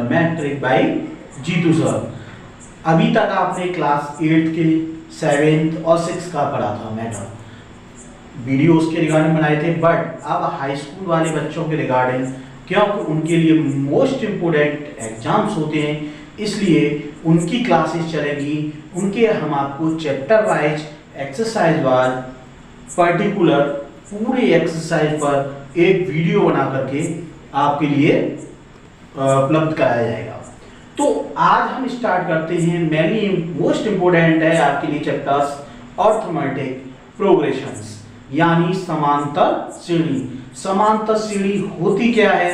General metric by Jeetu sir. अभी तक आपने क्लास 8 के 7th और 6th का पढ़ा था मैटर, वीडियो उसके रिगार्डिंग बनाए थे, बट अब हाई स्कूल वाले बच्चों के रिगार्डिंग, क्योंकि उनके लिए मोस्ट इम्पोर्टेंट एग्जाम्स होते हैं, इसलिए उनकी क्लासेस चलेगी। उनके हम आपको chapter wise, exercise wise, particular पूरे एक्सरसाइज पर एक वीडियो बना करके आपके लिए उपलब्ध कराया जाएगा। तो आज हम स्टार्ट करते हैं, मेनली मोस्ट इंपोर्टेंट है आपके लिए चैप्टर्स अर्थमेटिक प्रोग्रेशंस, यानी समांतर श्रेणी। समांतर श्रेणी होती क्या है?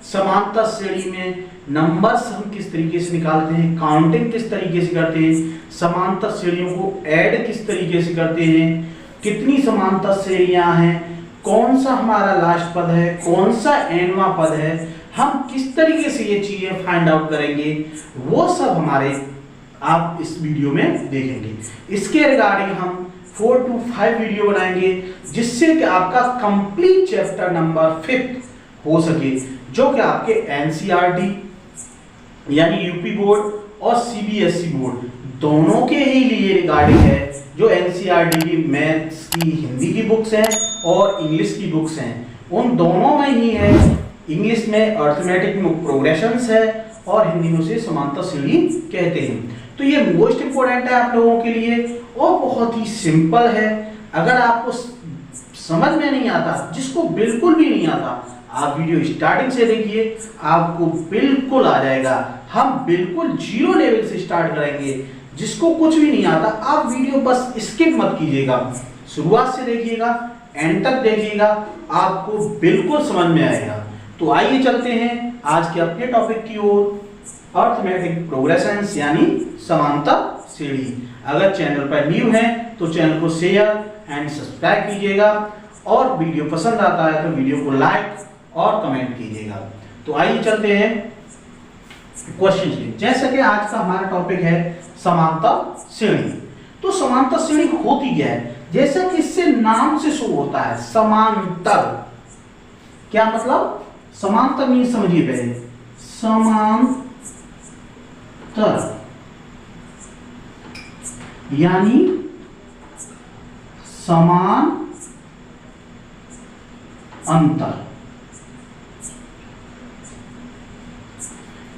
समांतर श्रेणी में नंबर्स हम किस तरीके से निकालते हैं, काउंटिंग किस तरीके से करते हैं, समांतर श्रेणियों को ऐड किस तरीके से करते हैं, कितनी समांतर श्रेणियां हैं, कौन सा हमारा लास्ट पद है, कौन सा एनवा पद है, हम किस तरीके से ये चीजें फाइंड आउट करेंगे, वो सब हमारे आप इस वीडियो में देखेंगे। इसके रिगार्डिंग हम 4 to 5 वीडियो बनाएंगे, जिससे कि आपका कंप्लीट चैप्टर नंबर 5 हो सके, जो कि आपके एनसीईआरटी यानी यूपी बोर्ड और सीबीएसई बोर्ड दोनों के ही लिए रिगार्डिंग है। जो एनसीईआरटी की मैथ्स की हिंदी की बुक्स हैं और इंग्लिश की बुक्स हैं, उन दोनों में ही है। इंग्लिश में अर्थमेटिक में प्रोग्रेशंस है और हिंदी में उसे समांतर श्रेणी कहते हैं। तो ये मोस्ट इंपोर्टेंट है आप लोगों के लिए और बहुत ही सिंपल है। अगर आपको समझ में नहीं आता, जिसको बिल्कुल भी नहीं आता, आप वीडियो स्टार्टिंग से देखिए, आपको बिल्कुल आ जाएगा। हम बिल्कुल जीरो लेवल से स्टार्ट करेंगे। जिसको कुछ भी नहीं आता, आप वीडियो बस स्किप मत कीजिएगा, शुरुआत से देखिएगा, एंड तक देखिएगा, आपको बिल्कुल समझ में आएगा। तो आइए चलते हैं आज के अपने टॉपिक की ओर, अर्थमेटिक प्रोग्रेशंस यानी समांतर श्रेणी। अगर चैनल पर न्यू हैं तो चैनल को शेयर एंड सब्सक्राइब कीजिएगा, और वीडियो पसंद आता है तो वीडियो को लाइक और कमेंट कीजिएगा। तो आइए चलते हैं क्वेश्चन के। जैसा कि आज का हमारा टॉपिक है समांतर श्रेणी। तो समांतर श्रेणी होती क्या है? जैसा कि इससे नाम से शो होता है समांतर। क्या मतलब? समांतर मीन समझिए पहले, समांतर यानी समान अंतर,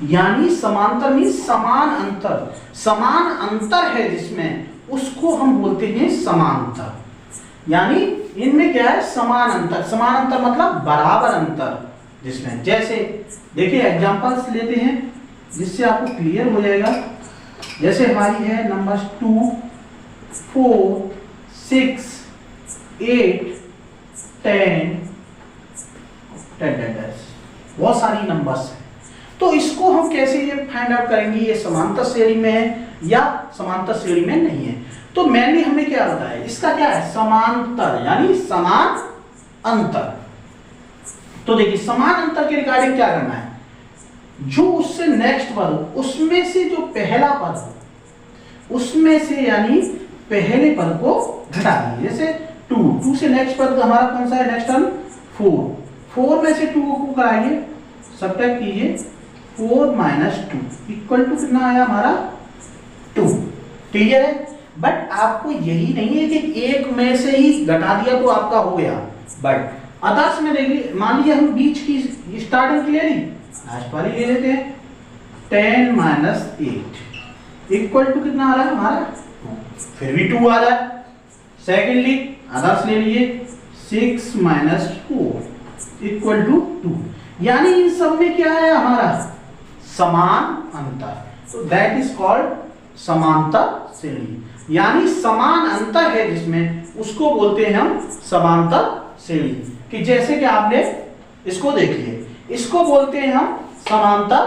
यानी समांतर मीन समान अंतर। समान अंतर है जिसमें, उसको हम बोलते हैं समांतर। यानी इनमें क्या है? समान अंतर। समान अंतर मतलब बराबर अंतर जिसमें, जैसे देखिए एग्जांपल्स लेते हैं जिससे आपको क्लियर हो जाएगा। जैसे हमारी है नंबर्स 2, 4, 6, 8, 10, बहुत सारी नंबर्स हैं। तो इसको हम कैसे ये फाइंड आउट करेंगे, ये समांतर श्रेणी में है या समांतर श्रेणी में नहीं है? तो मैंने हमें क्या बताया, इसका क्या है? समांतर यानी समान अंतर। तो देखिए समान अंतर के रिगार्डिंग क्या करना है, जो उससे नेक्स्ट पद हो उसमें से जो पहला पद हो उसमें से यानी पहले पद को घटा दीजिए। जैसे 2 से नेक्स्ट पद हमारा कौन सा है? नेक्स्ट टर्म 4 में से 2 को कराइए, सब्ट्रैक्ट कीजिए, 4 - 2 इक्वल टू कितना आया हमारा? 2। क्लियर है? बट आपको यही नहीं है कि एक में से ही घटा दिया तो आपका हो गया, बट अदर्स में देखिए, मान लीजिए हम बीच की स्टार्टिंग की ले ली, लास्ट वाली ले लेते हैं, 10 - 8 इक्वल टू कितना आ रहा है हमारा? 2। फिर भी 2 आ रहा है। सेकेंडली अदर्स ले लीजिए, 6 - 4 इक्वल टू 2। यानी इन सब में क्या है हमारा? समान अंतर। तो दैट इज कॉल्ड समांतर श्रेणी। यानी समान अंतर है जिसमें, उसको बोलते हैं हम समांतर श्रेणी। कि जैसे कि आपने इसको देखिए, इसको बोलते हैं हम समांतर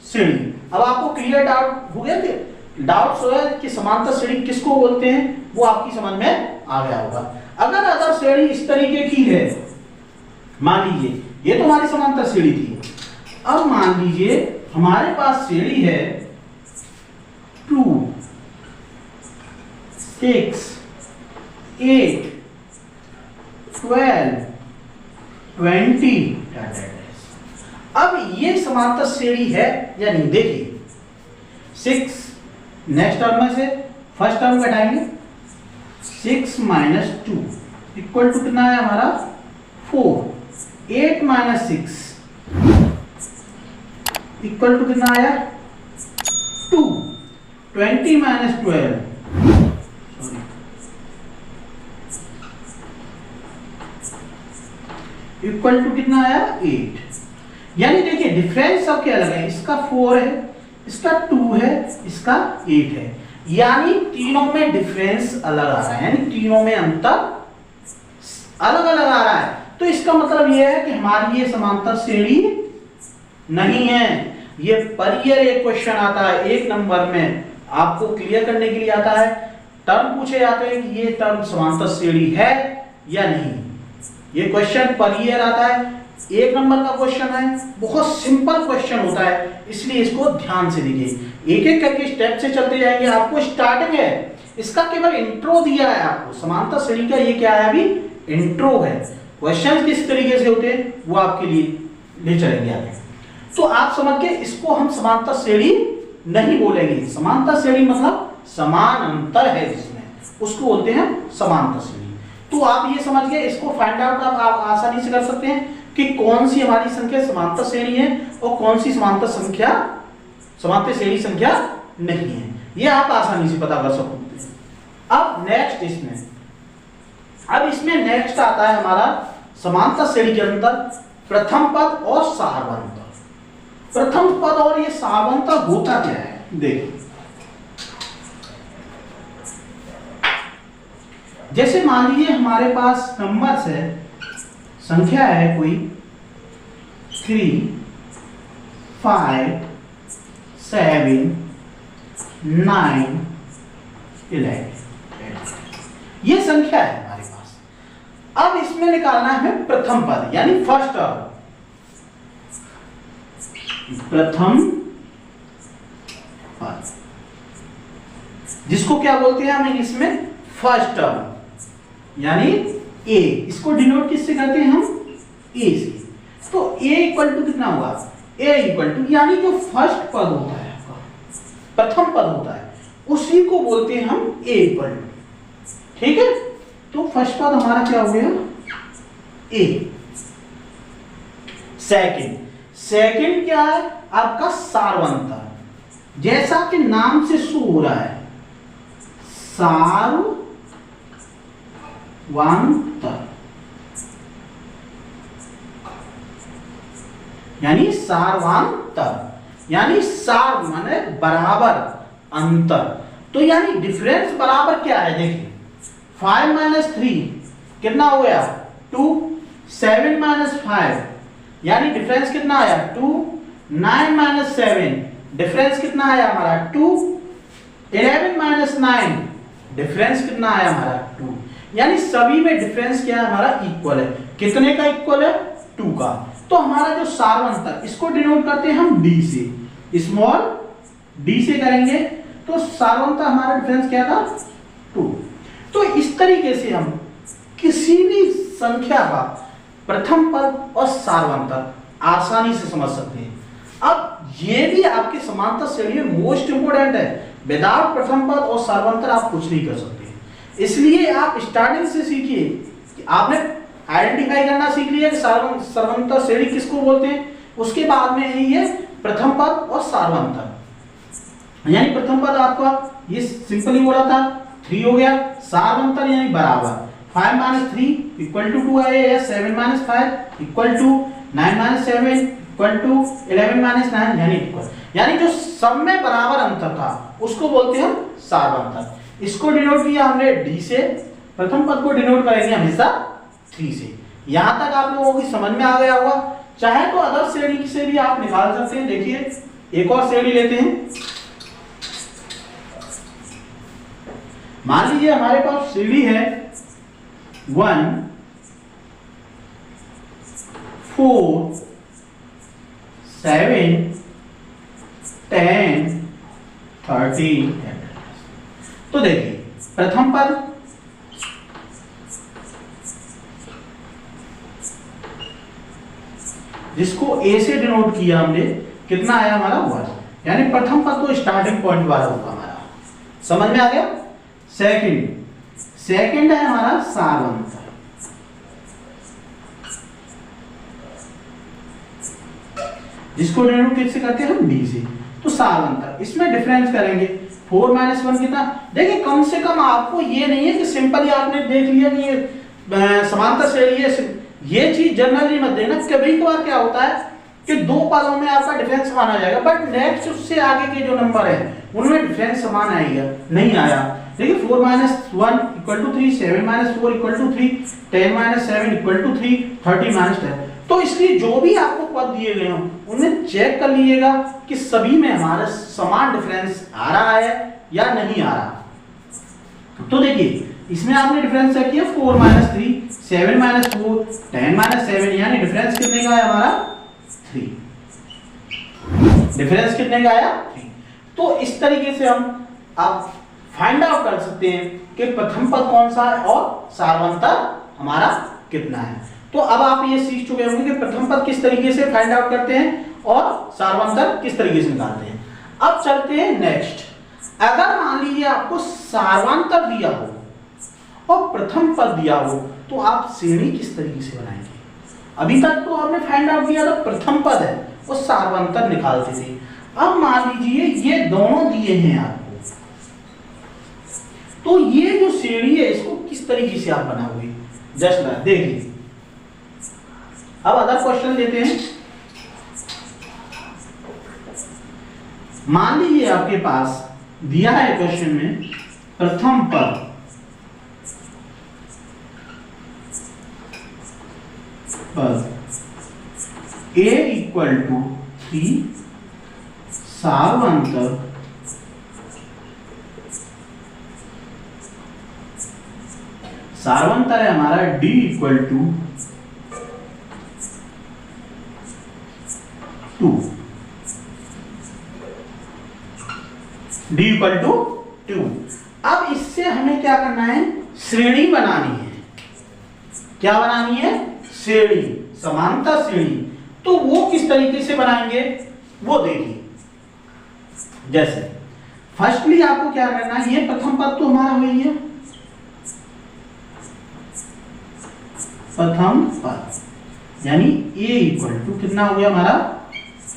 श्रेणी। अब आपको क्लियर डाउट हो गया कि डाउट्स हो गया कि समांतर श्रेणी किसको बोलते हैं, वो आपकी समझ में आ गया होगा। अगर अगर श्रेणी इस तरीके की है, मान लीजिए ये तो हमारी समांतर श्रेणी थी, अब मान लीजिए हमारे पास श्रेणी है 2, 6, 8, 12, 20। अब ये समांतर श्रेणी है या नहीं, देखिए 6 नेक्स्ट टर्म में से फर्स्ट टर्म घटाएंगे, 6 माइनस 2 इक्वल टू कितना है हमारा 4, 8 माइनस 6 इक्वल टू कितना आया 2, 20 माइनस 12 इक्वल टू कितना आया 8। यानी देखिए डिफरेंस सबके अलग है, इसका 4 है, इसका 2 है, इसका 8 है, यानी तीनों में डिफरेंस अलग आ रहा है, यानी तीनों में अंतर अलग अलग आ रहा है। तो इसका मतलब यह है कि हमारी ये समांतर श्रेणी नहीं है। ये पर ईयर एक क्वेश्चन आता है, एक नंबर में आपको क्लियर करने के लिए आता है, टर्म पूछे जाते हैं कि ये टर्म समांतर श्रेणी है या नहीं। ये क्वेश्चन पर ईयर आता है, एक नंबर का क्वेश्चन है, बहुत सिंपल क्वेश्चन होता है, इसलिए इसको ध्यान से देखिए। एक एक करके स्टेप से चलते जाएंगे। आपको स्टार्टिंग है, इसका केवल इंट्रो दिया है आपको, समांतर श्रेणी का ये क्या है अभी इंट्रो है। क्वेश्चन किस तरीके से होते हैं वो आपके लिए ले चलेंगे आगे। तो आप समझ के इसको हम समांतर श्रेणी नहीं बोलेंगे। समांतर श्रेणी मतलब समान अंतर है जिसमें, उसको बोलते हैं समांतर श्रेणी। तो आप ये समझ गए, इसको फाइंड आउट आप आसानी से कर सकते हैं कि कौन सी हमारी संख्या समांतर श्रेणी है और कौन सी समांतर श्रेणी संख्या नहीं है, ये आप आसानी से पता कर सकते हैं। अब नेक्स्ट इसमें नेक्स्ट आता है हमारा समांतर श्रेणी के अंदर प्रथम पद और सारवंतर। प्रथम पद और ये सारवंतर होता क्या है, देखिए जैसे मान लीजिए हमारे पास नंबर्स है, संख्या है कोई 3, 5, 7, 9, 11, ये संख्या है हमारे पास। अब इसमें निकालना है प्रथम पद यानी फर्स्ट टर्म, प्रथम पद जिसको क्या बोलते हैं हम इंग्लिश में फर्स्ट टर्म यानी ए। इसको डिनोट किससे करते हैं हम, ए से। तो ए इक्वल टू कितना होगा, ए इक्वल टू यानी जो फर्स्ट पद होता है आपका, प्रथम पद होता है, उसी को बोलते हैं हम ए इक्वल टू। ठीक है, तो फर्स्ट पद हमारा क्या हो गया ए। सेकंड क्या है आपका सारवंतर, जैसा कि नाम से शो हो रहा है सारवंतर, यानी सारवांतर यानी सार माने बराबर, अंतर। तो यानी डिफरेंस बराबर क्या है, देखिए 5 माइनस 3 कितना हो गया 2, 7 माइनस 5 यानी डिफरेंस कितना आया 2, 9 माइनस 7 डिफरेंस कितना आया हमारा 2, 11 माइनस 9 डिफरेंस कितना आया हमारा 2। यानी सभी में डिफरेंस क्या है हमारा इक्वल है। कितने का इक्वल है 2 का। तो हमारा जो सारवंतर इसको डिनोट करते हैं हम डी से, स्मॉल डी से करेंगे। तो सारवंतर हमारा डिफरेंस क्या था 2। तो इस तरीके से हम किसी भी संख्या का प्रथम पद और सारवंतर आसानी से समझ सकते हैं। अब ये भी आपके समांतर श्रेणी में मोस्ट इंपोर्टेंट है, विदाउट प्रथम पद और सारवंतर आप कुछ नहीं कर सकते। इसलिए आप स्टार्टिंग से सीखिए कि आपने आइडेंटिफाई करना सीख लिया कि सारवंतर श्रेणी किसको बोलते हैं, उसके बाद में यही है प्रथम पद और सारवंतर। यानी प्रथम पद आपका ये सिंपली बोला था 3 हो गया, सारवंतर यानी बराबर 5 माइनस 3 इक्वल टू 2 है, या 7 minus 5 equal to 9 minus 7 equal to 11 minus 9 यानी इक्वल, यानी जो सब में बराबर अंतर था उसको बोलते हैं हम सारवंतर। इसको डिनोट किया हमने डी से, प्रथम पद को डिनोट करेंगे हमेशा 3 से। यहां तक आप लोगों की समझ में आ गया होगा। चाहे तो अदर श्रेणी से भी आप निकाल सकते हैं। देखिए एक और श्रेणी लेते हैं। मान लीजिए हमारे पास श्रेणी है 1, 4, 7, 10, 13। तो देखिए प्रथम पद जिसको ए से डिनोट किया हमने, कितना आया हमारा 1, यानी प्रथम पद तो स्टार्टिंग पॉइंट वाला होगा हमारा। समझ में आ गया। सेकंड है हमारा सारवंतर, जिसको डिनोट किससे करते हैं हम, डी से। तो सारवंतर, इसमें डिफरेंस करेंगे 4 - 1 कितना। देखिए कम से कम आपको ये नहीं है कि सिंपली आपने देख लिया कि ये समांतर श्रेणी है, ये चीज जनरली मत देना। कभी कभार क्या होता है कि दो पदों में आपका डिफरेंस समान आ जाएगा, बट नेक्स्ट उससे आगे के जो नंबर है उनमें डिफरेंस समान आएगा, नहीं आया। देखिए 4 - 1 = 3, 7 - 4 = 3, 10 - 7 = 3, 30 - 10। तो इसलिए जो भी आपको पद दिए गए हों उन्हें चेक कर लीजिएगा कि सभी में हमारा समान डिफरेंस आ रहा है या नहीं आ रहा। तो देखिए इसमें आपने डिफरेंस चेक किया 4 - 3, 7 - 4, 10 - 7, यानी डिफरेंस कितने का है हमारा 3। डिफरेंस कितने का आया 3। तो इस तरीके से हम आप फाइंड आउट कर सकते हैं कि प्रथम पद कौन सा है और सारवंतर हमारा कितना है। तो अब आप ये सीख चुके होंगे कि प्रथम पद किस तरीके से फाइंड आउट करते हैं और सारवंतर किस तरीके से निकालते हैं। अब चलते हैं नेक्स्ट। अगर मान लीजिए आपको सारवंतर दिया हो और प्रथम पद दिया हो तो आप श्रेणी किस तरीके से बनाएंगे। अभी तक तो आपने फाइंड आउट किया था प्रथम पद है और सारवंतर निकालते थे। अब मान लीजिए ये दोनों दिए हैं आपको, तो ये जो श्रेणी है इसको किस तरीके से आप बनाओगे, जस्ट देखिए। अब अदर क्वेश्चन लेते हैं। मान लीजिए आपके पास दिया है क्वेश्चन में प्रथम पद A = 3, सारवंतर है हमारा D = 2। D = 2। अब इससे हमें क्या करना है, श्रेणी बनानी है। क्या बनानी है, श्रेणी, समांतर श्रेणी। तो वो किस तरीके से बनाएंगे वो देखिए। जैसे फर्स्टली आपको क्या करना है, ये प्रथम पद तो हमारा वही है, प्रथम पद यानी A = कितना हो गया हमारा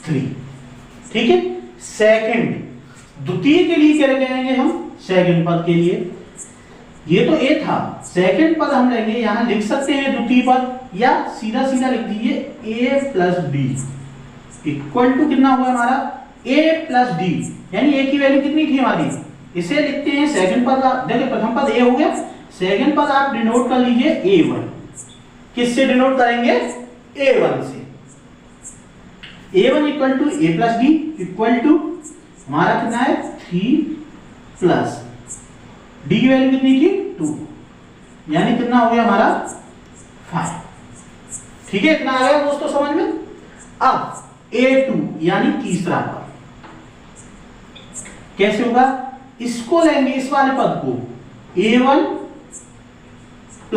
3, ठीक है। सेकंड, द्वितीय के लिए क्या लेंगे हम, सेकंड पद के लिए, ये तो A था, सेकंड पद हम लेंगे, यहां लिख सकते हैं द्वितीय पद या सीधा सीधा लिख दीजिए A + D = कितना हुआ हमारा A + D, यानी A की वैल्यू कितनी थी हमारी, इसे लिखते हैं सेकंड पद। देखिए प्रथम पद A हो गया, सेकंड पद आप डिनोट कर लीजिए A1। किससे डिनोट करेंगे, A1 से। A1 = A + D = हमारा कितना है 3 प्लस D की वैल्यू कितनी थी 2, यानी कितना हो गया हमारा 5। ठीक है, इतना आ गया दोस्तों समझ में। अब A2 यानी तीसरा पद कैसे होगा, इसको लेंगे, इस वाले पद को A1 +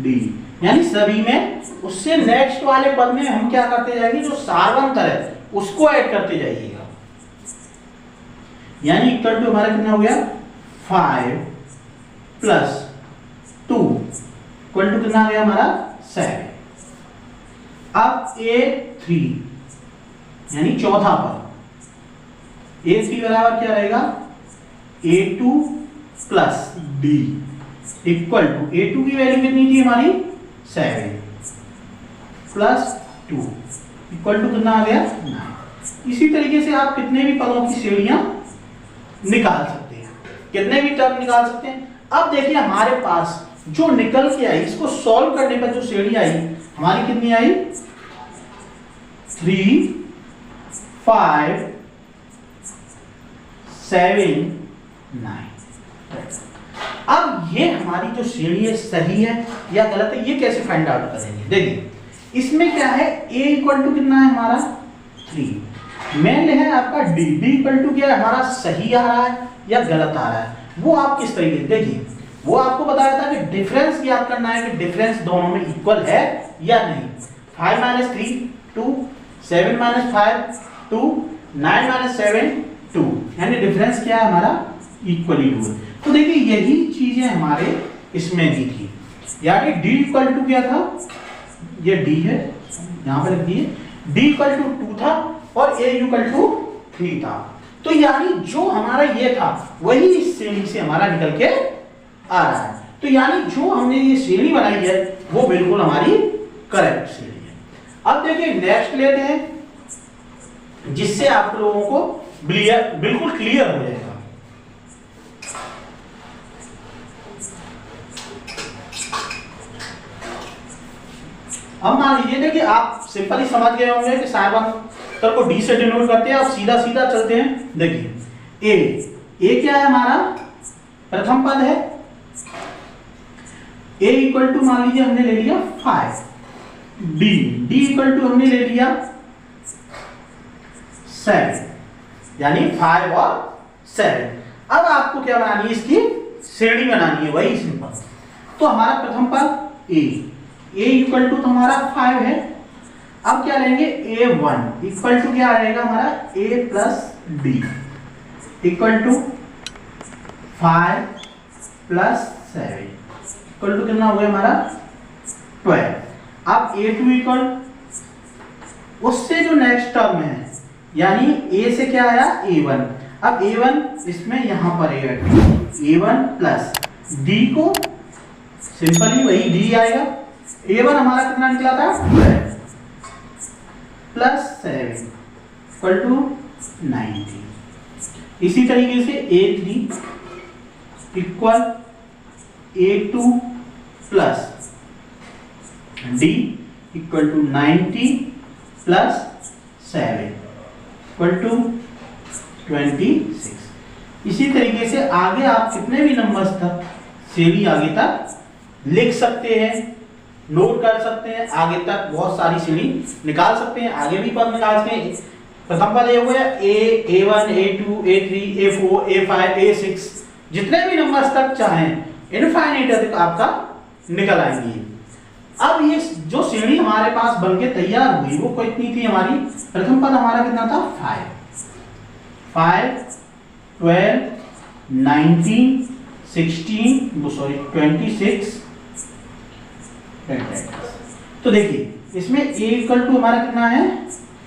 D, यानी सभी में उससे नेक्स्ट वाले पद में हम क्या करते जाएंगे, जो सारवंतर है उसको ऐड करते जाइएगा, यानी इक्वल टू हमारा कितना हो गया 5 + 2 इक्वल टू कितना आ गया हमारा 7। अब A3 यानी चौथा पद, A3 बराबर क्या रहेगा A2 + D equal to A2 की वैल्यू कितनी थी हमारी 7 + 2 इक्वल टू कितना आ गया 9। इसी तरीके से आप कितने भी पदों की श्रेणियां निकाल सकते हैं, कितने भी टर्म निकाल सकते हैं। अब देखिए हमारे पास जो निकल के आई, इसको सॉल्व करने पर जो श्रेणी आई हमारी कितनी आई 3 5 7 9। अब ये हमारी जो श्रेणी है सही है या गलत है, ये कैसे फाइंड आउट करेंगे। देखिए इसमें क्या है, A = कितना है हमारा 3, मेन है आपका D = क्या है हमारा सही आ रहा है या गलत आ रहा है, वो आप किस तरीके, देखिए वो आपको बताया था कि डिफरेंस याद करना है कि डिफरेंस दोनों में इक्वल है या नहीं। 5 माइनस 3 2, 7 माइनस 5 2, 9 माइनस 7 2, यानी डिफरेंस क्या है हमारा इक्वली 2 है। तो देखिए यही चीजें हमारे इसमें दी थी, यानी d इक्वल टू क्या था, ये d है यहाँ पे लिख दिए, d इक्वल टू 2 था और a इक्वल टू 3 था। तो यानी जो हमारा ये था वही इस श्रेणी से हमारा निकल के आ रहा है। तो यानी जो हमने ये श्रेणी बनाई है वो बिल्कुल हमारी करेक्ट श्रेणी है। अब देखिए नेक्स्ट लेते हैं, जिससे आप लोगों को बिल्कुल क्लियर हो जाएगा। अब मान लीजिए देखिए आप सिंपली समझ गए होंगे कि साइबर उत्तर को डी से डिनोट करते हैं। आप सीधा सीधा चलते हैं। देखिए ए क्या है हमारा प्रथम पद है, ए इक्वल टू मान लीजिए हमने ले लिया 5, डी इक्वल टू हमने ले लिया 7, यानी 5 और 7। अब आपको क्या बनानी है, इसकी श्रेणी बनानी है, वही सिंपल। तो हमारा प्रथम पद ए इक्वल टू तो हमारा 5 है। अब क्या लेंगे, a1 इक्वल टू क्या आएगा हमारा a plus d equal to 5 plus 7 equal to कितना हो गया हमारा 12। अब a2 इक्वल उससे जो नेक्स्ट टर्म है, यानी a से क्या आया a1। अब a1 इसमें यहां पर a1 प्लस d को सिंपली वही d आएगा। a1 हमारा कितना निकला था 12 प्लस 7 इक्वल टू 90। इसी तरीके से a3 equal a2 plus d equal to 90 plus 7 equal to 26। इसी तरीके से आगे आप कितने भी नंबर्स तक श्रेणी आगे तक लिख सकते हैं, नोट कर सकते हैं, आगे तक बहुत सारी श्रेणी निकाल सकते हैं, आगे भी पद निकाल सकते हैं। प्रथम पद ये हो गया a1 a2 a3 a4 a5 a6, जितने भी नंबर्स तक चाहें इनफाइनाइट तक आपका निकल आएंगे। अब ये जो श्रेणी हमारे पास बनके तैयार हुई वो कितनी थी हमारी, प्रथम पद हमारा कितना था 5 12 19 16 सॉरी 26। तो देखिए इसमें a इक्वल टू हमारा कितना है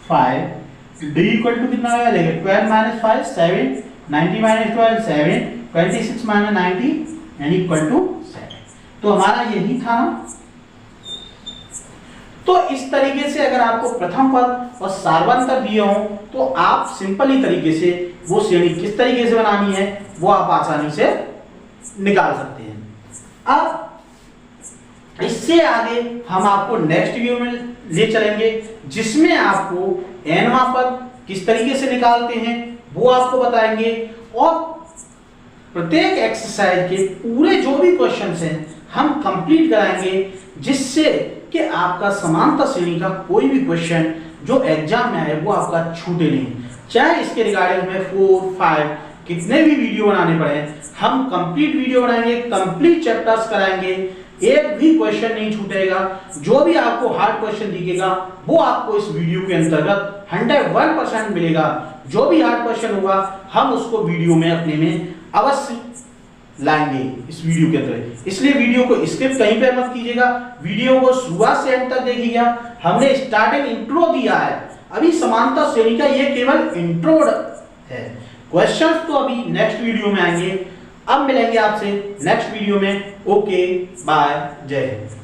5, d इक्वल टू कितना आएगा, देखिए 12 माइनस 5 7, 90 माइनस 12 7, 26 माइनस 90 यानी इक्वल टू 7। तो हमारा यही था ना। तो इस तरीके से अगर आपको प्रथम पद और सार्वंतर दिए हों तो आप सिंपली तरीके से वो श्रेणी किस तरीके से बनानी है वो आप आसानी से निकाल सकते हैं। अब इससे आगे हम आपको नेक्स्ट वीडियो में ले चलेंगे, जिसमें आपको nवां पद किस तरीके से निकालते हैं वो आपको बताएंगे, और प्रत्येक एक्सरसाइज के पूरे जो भी क्वेश्चंस हैं हम कंप्लीट कराएंगे, जिससे कि आपका समांतर श्रेणी का कोई भी क्वेश्चन जो एग्जाम में आए वो आपका छूटे नहीं। चाहे इसके रिगार्डिंग में 4 5 कितने भी वीडियो बनाने पड़े, हम कंप्लीट वीडियो बनाएंगे, कंप्लीट चैप्टर्स कराएंगे, एक भी क्वेश्चन नहीं छूटेगा। जो भी आपको हार्ड क्वेश्चन दिखेगा वो आपको इस वीडियो के अंतर्गत 101% मिलेगा। जो भी हार्ड क्वेश्चन होगा हम उसको वीडियो में अपने में अवश्य लाएंगे इस वीडियो के अंदर। इसलिए वीडियो को स्किप कहीं पे मत कीजिएगा, वीडियो को शुरुआत से अंत तक देखिएगा। हमने स्टार्टिंग इंट्रो दिया है, अभी समांतर श्रेणी का ये केवल इंट्रो है। क्वेश्चंस तो अभी नेक्स्ट वीडियो में आएंगे। अब मिलेंगे आपसे नेक्स्ट वीडियो में। ओके बाय, जय हिंद।